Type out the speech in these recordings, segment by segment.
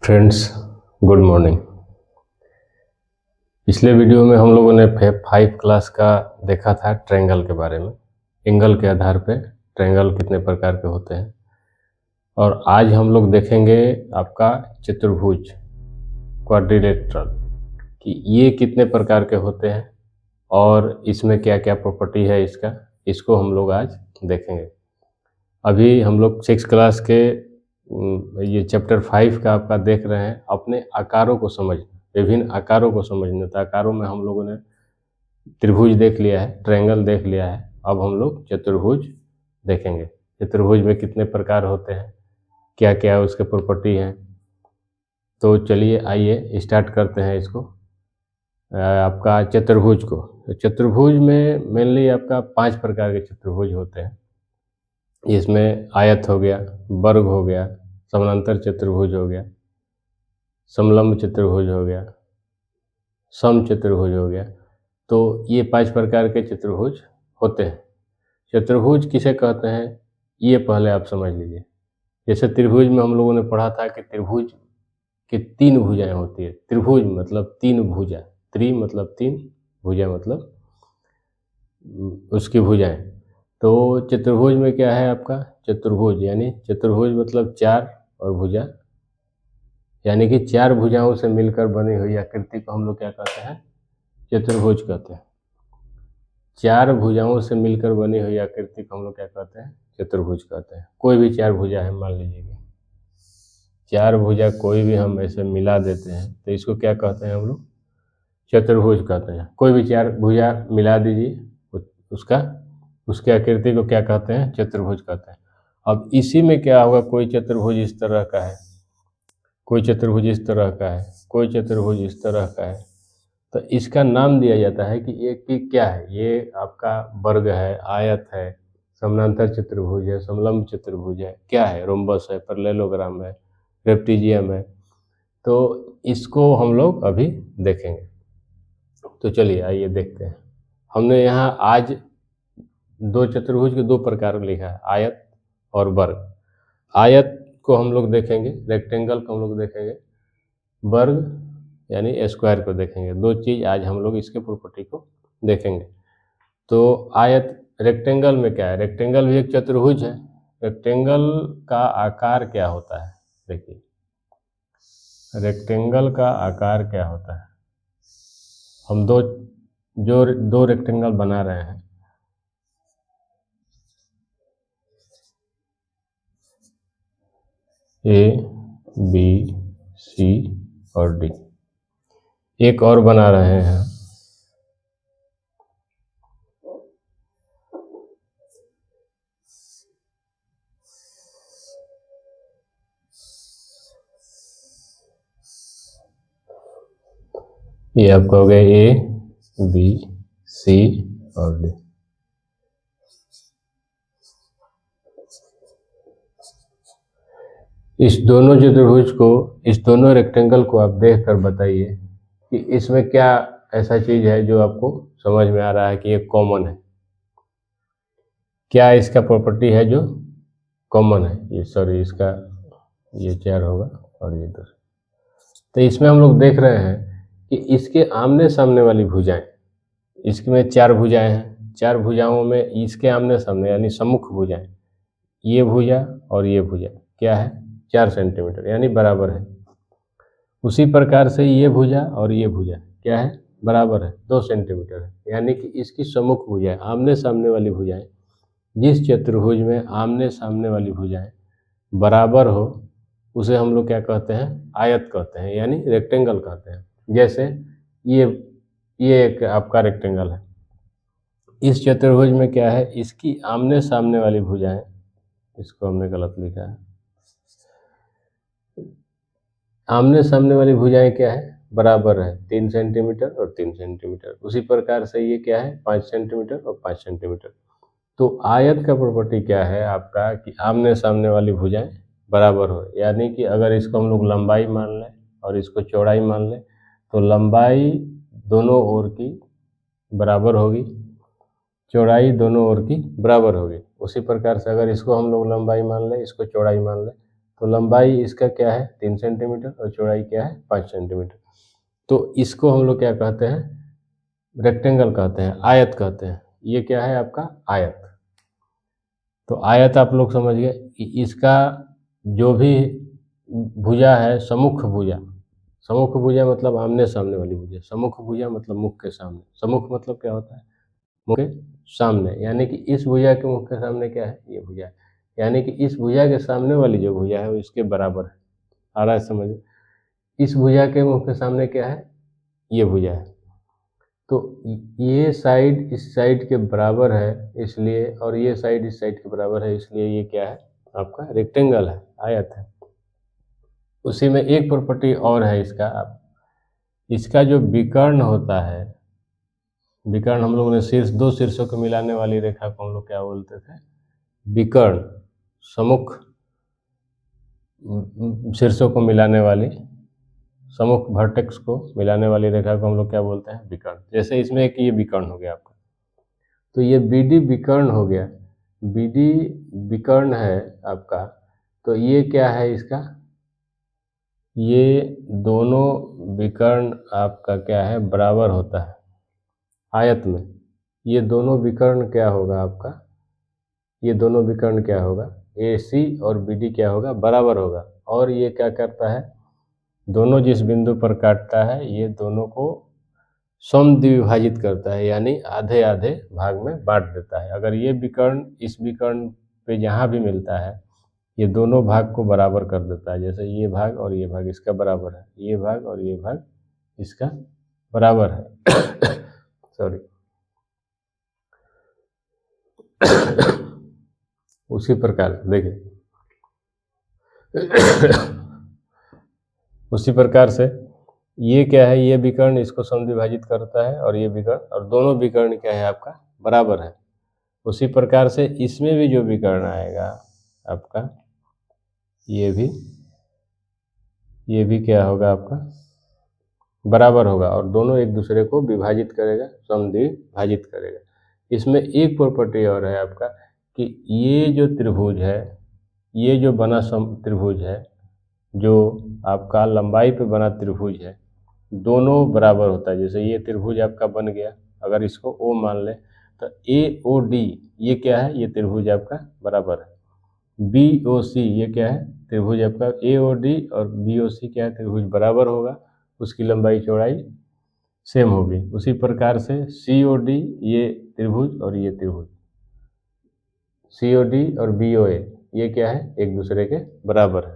Friends, good morning. पिछले video में हम लोगों ने 5 क्लास का देखा था ट्रायंगल के बारे में। एंगल के आधार पे ट्रायंगल कितने प्रकार के होते हैं, और आज हम लोग देखेंगे आपका चतुर्भुज क्वाड्रिलेटरल कि ये कितने प्रकार के होते हैं और इसमें क्या क्या प्रॉपर्टी है इसको हम लोग आज देखेंगे। अभी हम लोग 6 क्लास के ये चैप्टर 5 का आपका देख रहे हैं, अपने आकारों को समझना, विभिन्न आकारों को समझना। तो आकारों में हम लोगों ने त्रिभुज देख लिया है, ट्रायंगल देख लिया है, अब हम लोग चतुर्भुज देखेंगे। चतुर्भुज में कितने प्रकार होते हैं, क्या क्या उसके प्रॉपर्टी हैं। तो चलिए आइए स्टार्ट करते हैं इसको, आपका चतुर्भुज को। तो चतुर्भुज में मेनली आपका 5 प्रकार के चतुर्भुज होते हैं। इसमें आयत हो गया, वर्ग हो गया, समानांतर चतुर्भुज हो गया, समलंब चतुर्भुज हो गया, सम चतुर्भुज हो गया। तो ये 5 प्रकार के चतुर्भुज होते हैं। चतुर्भुज किसे कहते हैं ये पहले आप समझ लीजिए। जैसे त्रिभुज में हम लोगों ने पढ़ा था कि त्रिभुज की 3 भुजाएं होती है। त्रिभुज मतलब 3 भुजा, त्रि मतलब 3, भुजा मतलब उसकी भुजाएं। तो चतुर्भुज में क्या है आपका, चतुर्भुज यानी चतुर्भुज मतलब 4 और भुजा, यानी कि 4 भुजाओं से मिलकर बनी हुई आकृति को हम लोग क्या कहते हैं, चतुर्भुज कहते हैं। 4 भुजाओं से मिलकर बनी हुई आकृति को हम लोग क्या कहते हैं, चतुर्भुज कहते हैं। कोई भी 4 भुजा है, मान लीजिए 4 भुजा कोई भी हम ऐसे मिला देते हैं तो इसको क्या कहते हैं हम लोग, चतुर्भुज कहते हैं। कोई भी 4 भुजा मिला दीजिए, उसके आकृति को क्या कहते हैं, चतुर्भुज कहते हैं। अब इसी में क्या होगा, कोई चतुर्भुज इस तरह का है, कोई चतुर्भुज इस तरह का है, कोई चतुर्भुज इस तरह का है, तो इसका नाम दिया जाता है कि ये कि क्या है, ये आपका वर्ग है, आयत है, समानांतर चतुर्भुज है, समलंब चतुर्भुज है, क्या है, रोम्बस है, पैरेललोग्राम है, ट्रेपेजियम है। तो इसको हम लोग अभी देखेंगे। तो चलिए आइए देखते हैं। हमने यहाँ आज 2 चतुर्भुज के 2 प्रकार लिखा है, आयत और वर्ग। आयत को हम लोग देखेंगे, रेक्टेंगल को हम लोग देखेंगे, वर्ग यानी स्क्वायर को देखेंगे। 2 चीज़ आज हम लोग इसके प्रॉपर्टी को देखेंगे। तो आयत, रेक्टेंगल में क्या है, रेक्टेंगल भी एक चतुर्भुज है। रेक्टेंगल का आकार क्या होता है, देखिए रेक्टेंगल का आकार क्या होता है। हम दो रेक्टेंगल बना रहे हैं, ए बी सी और डी। एक और बना रहे हैं, ये आपका हो गया ए बी सी और डी। इस दोनों चतुर्भुज को, इस दोनों रेक्टेंगल को आप देखकर बताइए कि इसमें क्या ऐसा चीज़ है जो आपको समझ में आ रहा है कि ये कॉमन है। क्या इसका प्रॉपर्टी है जो कॉमन है, ये सॉरी इसका ये 4 होगा और ये 2। तो इसमें हम लोग देख रहे हैं कि इसके आमने सामने वाली भुजाएं, इसमें 4 भुजाएं हैं, 4 भुजाओं में इसके आमने सामने यानी सम्मुख भुजाएं, ये भुजा और ये भुजा क्या है, 4 सेंटीमीटर यानी बराबर है। उसी प्रकार से ये भुजा और ये भुजा क्या है, बराबर है, 2 सेंटीमीटर है। यानी कि इसकी सम्मुख भुजाएं, आमने सामने वाली भुजाएं, जिस चतुर्भुज में आमने सामने वाली भुजाएं बराबर हो उसे हम लोग क्या कहते हैं, आयत कहते हैं, यानी रेक्टेंगल कहते हैं। जैसे ये एक आपका रेक्टेंगल है, इस चतुर्भुज में क्या है, इसकी आमने सामने वाली भुजाएं, इसको हमने गलत लिखा है, आमने सामने वाली भुजाएं क्या है, बराबर है, 3 सेंटीमीटर और 3 सेंटीमीटर। उसी प्रकार से ये क्या है, 5 सेंटीमीटर और 5 सेंटीमीटर। तो आयत का प्रॉपर्टी क्या है आपका कि आमने सामने वाली भुजाएं बराबर हो, यानी कि अगर इसको हम लोग लंबाई मान लें और इसको चौड़ाई मान लें तो लंबाई दोनों ओर की बराबर होगी, चौड़ाई दोनों ओर की बराबर होगी। उसी प्रकार से अगर इसको हम लोग लंबाई मान लें, इसको चौड़ाई मान लें, तो लंबाई इसका क्या है 3 सेंटीमीटर और चौड़ाई क्या है 5 सेंटीमीटर। तो इसको हम लोग क्या कहते हैं, रेक्टेंगल कहते हैं, आयत कहते हैं। ये क्या है आपका आयत। तो आयत आप लोग समझ गए कि इसका जो भी भुजा है, सम्मुख भुजा, सम्मुख भुजा मतलब आमने सामने वाली भुजा, सम्मुख भुजा मतलब मुख के सामने, सम्मुख मतलब क्या होता है मुख के सामने, यानी कि इस भुजा के मुख के सामने क्या है ये भुजा है, यानी कि इस भुजा के सामने वाली जो भुजा है वो इसके बराबर है। आ रहा है समझ? इस भुजा के मुख के सामने क्या है ये भुजा है। तो ये साइड इस साइड के बराबर है इसलिए, और ये साइड इस साइड के बराबर है इसलिए ये क्या है आपका रेक्टेंगल है, आयत है। उसी में एक प्रॉपर्टी और है इसका, इसका जो विकर्ण होता है, विकर्ण हम लोगों ने शीर्ष, दो शीर्षों को मिलाने वाली रेखा को हम लोग क्या बोलते थे विकर्ण, सम्मुख शीर्षों को मिलाने वाली, सम्मुख वर्टेक्स को मिलाने वाली रेखा को हम लोग क्या बोलते हैं विकर्ण। जैसे इसमें एक ये विकर्ण हो गया आपका, तो ये बीडी विकर्ण हो गया, बीडी विकर्ण है आपका। तो ये क्या है इसका, ये दोनों विकर्ण आपका क्या है बराबर होता है आयत में। ये दोनों विकर्ण क्या होगा आपका, ये दोनों विकर्ण क्या होगा AC और BD क्या होगा बराबर होगा। और ये क्या करता है, दोनों जिस बिंदु पर काटता है ये दोनों को समद्विभाजित करता है, यानी आधे आधे भाग में बांट देता है। अगर ये विकर्ण इस विकर्ण पे जहाँ भी मिलता है ये दोनों भाग को बराबर कर देता है। जैसे ये भाग और ये भाग इसका बराबर है, ये भाग और ये भाग इसका बराबर है सॉरी उसी प्रकार देखिए उसी प्रकार से ये क्या है, ये विकर्ण इसको समद्विभाजित करता है और ये विकर्ण, और दोनों विकर्ण क्या है आपका बराबर है। उसी प्रकार से इसमें भी जो विकर्ण आएगा आपका ये भी क्या होगा आपका बराबर होगा, और दोनों एक दूसरे को विभाजित करेगा, समद्विभाजित करेगा। इसमें एक प्रॉपर्टी और है आपका कि ये जो त्रिभुज है, ये जो बना त्रिभुज है, जो आपका लंबाई पे बना त्रिभुज है, दोनों बराबर होता है। जैसे ये त्रिभुज आपका बन गया, अगर इसको O मान ले तो AOD ये क्या है, ये त्रिभुज आपका बराबर है। BOC ये क्या है त्रिभुज आपका, AOD और BOC क्या है त्रिभुज बराबर होगा, उसकी लंबाई चौड़ाई सेम होगी। उसी प्रकार से COD ये त्रिभुज और ये त्रिभुज, COD और BOA ये क्या है एक दूसरे के बराबर है।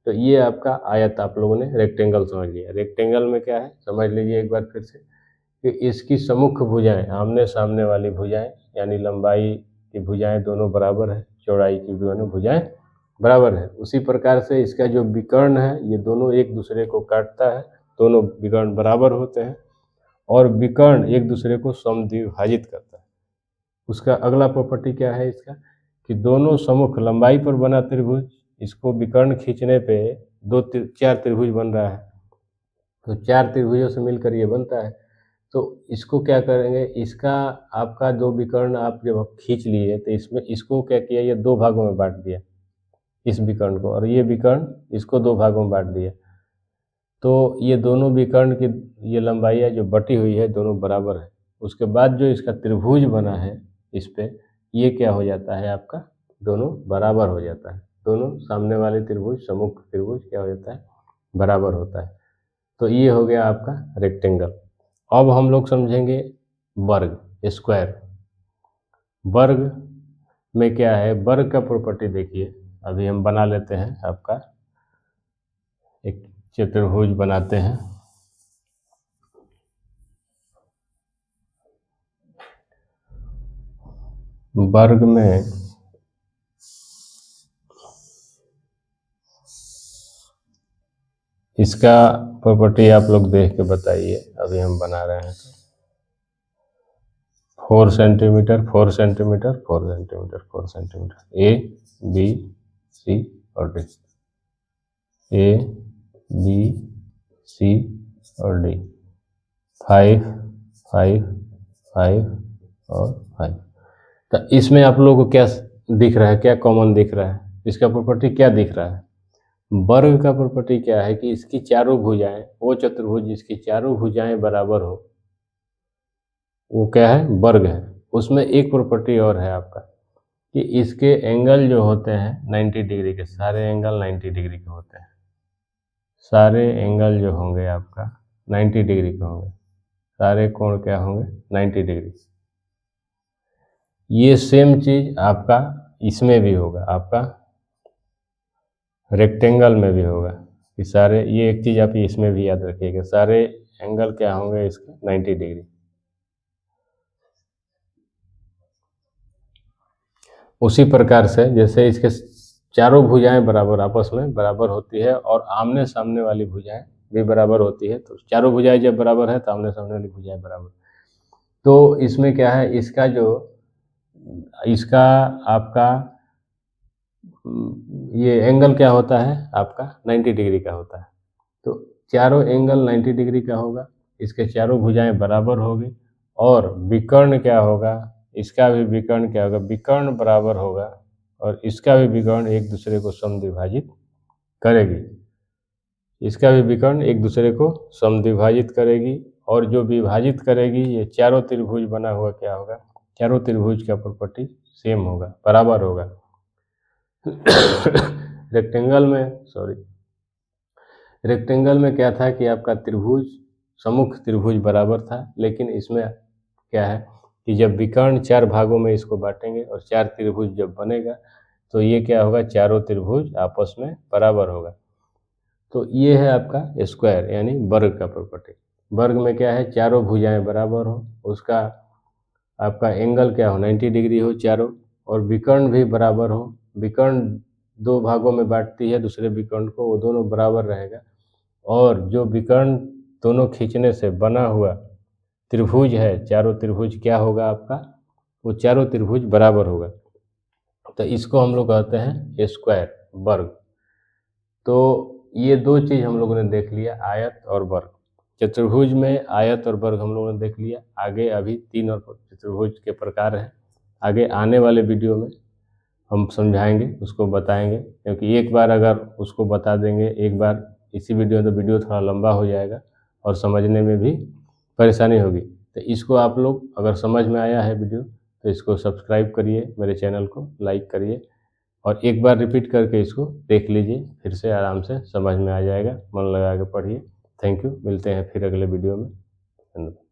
तो ये आपका आयत आप लोगों ने रेक्टेंगल समझ लिया। रेक्टेंगल में क्या है समझ लीजिए एक बार फिर से कि इसकी सम्मुख भुजाएं, आमने सामने वाली भुजाएं, यानी लंबाई की भुजाएं दोनों बराबर है, चौड़ाई की दोनों भुजाएं बराबर है। उसी प्रकार से इसका जो विकर्ण है ये दोनों एक दूसरे को काटता है, दोनों विकर्ण बराबर होते हैं, और विकर्ण एक दूसरे को समद्विभाजित करता है। उसका अगला प्रॉपर्टी क्या है इसका कि दोनों सम्मुख लंबाई पर बना त्रिभुज, इसको विकर्ण खींचने पे चार त्रिभुज बन रहा है, तो चार त्रिभुजों से मिलकर ये बनता है। तो इसको क्या करेंगे, इसका आपका दो विकर्ण आप जब खींच लिए तो इसमें इसको क्या किया, ये दो भागों में बांट दिया इस विकर्ण को, और ये विकर्ण इसको दो भागों में बांट दिया। तो ये दोनों विकर्ण की ये लंबाइयाँ जो बटी हुई है दोनों बराबर है। उसके बाद जो इसका त्रिभुज बना है इस पे ये क्या हो जाता है आपका दोनों बराबर हो जाता है, दोनों सामने वाले त्रिभुज सम्मुख त्रिभुज क्या हो जाता है बराबर होता है। तो ये हो गया आपका रेक्टेंगल। अब हम लोग समझेंगे वर्ग, स्क्वायर। वर्ग में क्या है, वर्ग का प्रॉपर्टी देखिए, अभी हम बना लेते हैं आपका एक चतुर्भुज बनाते हैं। वर्ग में इसका प्रॉपर्टी आप लोग देख के बताइए, अभी हम बना रहे हैं। 4 centimetre 4 centimetre 4 centimetre 4 centimetre A B C और D, A B C और D, 5 5 5 और 5। तो इसमें आप लोगों को क्या दिख रहा है, क्या कॉमन दिख रहा है, इसका प्रॉपर्टी क्या दिख रहा है, वर्ग का प्रॉपर्टी क्या है कि इसकी चारों भुजाएं, वो चतुर्भुज जिसकी चारों भुजाएं बराबर हो, वो क्या है, वर्ग है। उसमें एक प्रॉपर्टी और है आपका कि इसके एंगल जो होते हैं 90 डिग्री के, सारे एंगल 90 डिग्री के होते हैं, सारे एंगल जो होंगे आपका 90 डिग्री के होंगे, सारे कोण क्या होंगे 90 डिग्री। ये सेम चीज आपका इसमें भी होगा, आपका रेक्टेंगल में भी होगा कि सारे, ये एक चीज आप इसमें भी याद रखिएगा, सारे एंगल क्या होंगे इसके 90 डिग्री। उसी प्रकार से जैसे इसके चारों भुजाएं बराबर आपस में बराबर होती है और आमने सामने वाली भुजाएं भी बराबर होती है, तो चारों भुजाएं जब बराबर है तो आमने सामने वाली भुजाएं बराबर। तो इसमें क्या है, इसका आपका ये एंगल क्या होता है आपका 90 डिग्री का होता है। तो चारों एंगल 90 डिग्री का होगा, इसके चारों भुजाएं बराबर होगी और विकर्ण क्या होगा, इसका भी विकर्ण क्या होगा, विकर्ण बराबर होगा और इसका भी विकर्ण एक दूसरे को समद्विभाजित करेगी, इसका भी विकर्ण एक दूसरे को समद्विभाजित करेगी और जो विभाजित करेगी ये चारों त्रिभुज बना हुआ क्या होगा, चारों त्रिभुज का प्रॉपर्टी सेम होगा, बराबर होगा। रेक्टेंगल में क्या था कि आपका त्रिभुज, सम्मुख त्रिभुज बराबर था, लेकिन इसमें क्या है कि जब विकर्ण चार भागों में इसको बांटेंगे और चार त्रिभुज जब बनेगा तो ये क्या होगा, चारों त्रिभुज आपस में बराबर होगा। तो ये है आपका स्क्वायर यानी वर्ग का प्रॉपर्टी। वर्ग में क्या है, चारों भुजाएं बराबर हो, उसका आपका एंगल क्या हो 90 डिग्री हो चारों, और विकर्ण भी बराबर हो, विकर्ण दो भागों में बांटती है दूसरे विकर्ण को, वो दोनों बराबर रहेगा, और जो विकर्ण दोनों खींचने से बना हुआ त्रिभुज है, चारों त्रिभुज क्या होगा आपका, वो चारों त्रिभुज बराबर होगा। तो इसको हम लोग कहते हैं स्क्वायर, वर्ग। तो ये दो चीज़ हम लोगों ने देख लिया, आयत और वर्ग। चतुर्भुज में आयत और वर्ग हम लोगों ने देख लिया। आगे अभी तीन और चतुर्भुज के प्रकार हैं, आगे आने वाले वीडियो में हम समझाएंगे, उसको बताएंगे, क्योंकि एक बार अगर उसको बता देंगे एक बार इसी वीडियो में तो वीडियो थोड़ा लंबा हो जाएगा और समझने में भी परेशानी होगी। तो इसको आप लोग अगर समझ में आया है वीडियो तो इसको सब्सक्राइब करिए, मेरे चैनल को लाइक करिए और एक बार रिपीट करके इसको देख लीजिए, फिर से आराम से समझ में आ जाएगा। मन लगा के पढ़िए। थैंक यू, मिलते हैं फिर अगले वीडियो में। धन्यवाद।